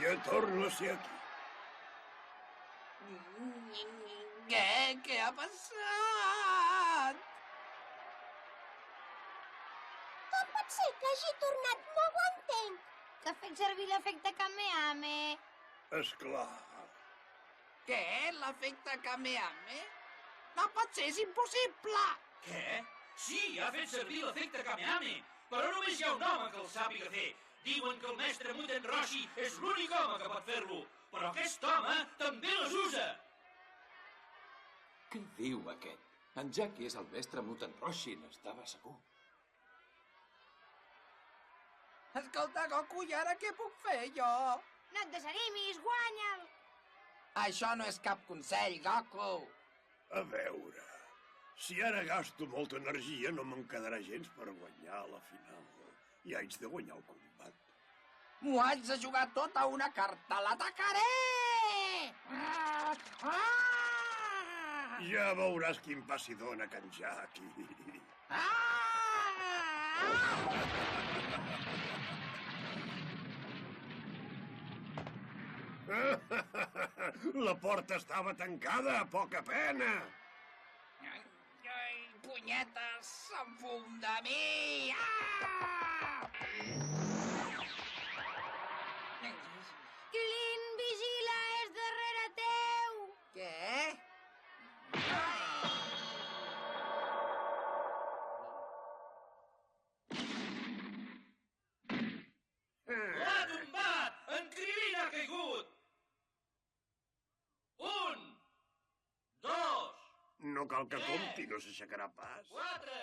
Ja torno a ser aquí. Què? Què ha passat? Com pot ser que hagi tornat? No ho entenc. Que ha fet servir l'efecte Kamehameha. Esclar. Què? L'efecte Kamehameha? No pot ser, és impossible! Què? Sí, ha fet servir l'efecte Kamehameha, però només hi ha un home que el sàpiga fer. Diuen que el mestre Muten Roshi és l'únic home que pot fer-lo, però aquest home també les usa. Què diu aquest? En Jackie és el mestre Muten Roshi, n'estava segur. Escolta, Goku, i ara què puc fer, jo? No et desanimis, guanya'l! Això no és cap consell, Goku. A veure, si ara gasto molta energia no me'n quedarà gens per guanyar a la final. I haig de guanyar el combat. M'ho haig de jugar tot a una carta. L'atacaré! Ja veuràs quin passi dona que en Jackie. La porta estava tancada, a poca pena. Ai, punyetes, se'n fum de mi! Clint, vigila, és darrere teu! Què? L'ha tombat! En Krillin ha caigut! 1, 2, No cal que compti, no s'aixecarà pas. 4...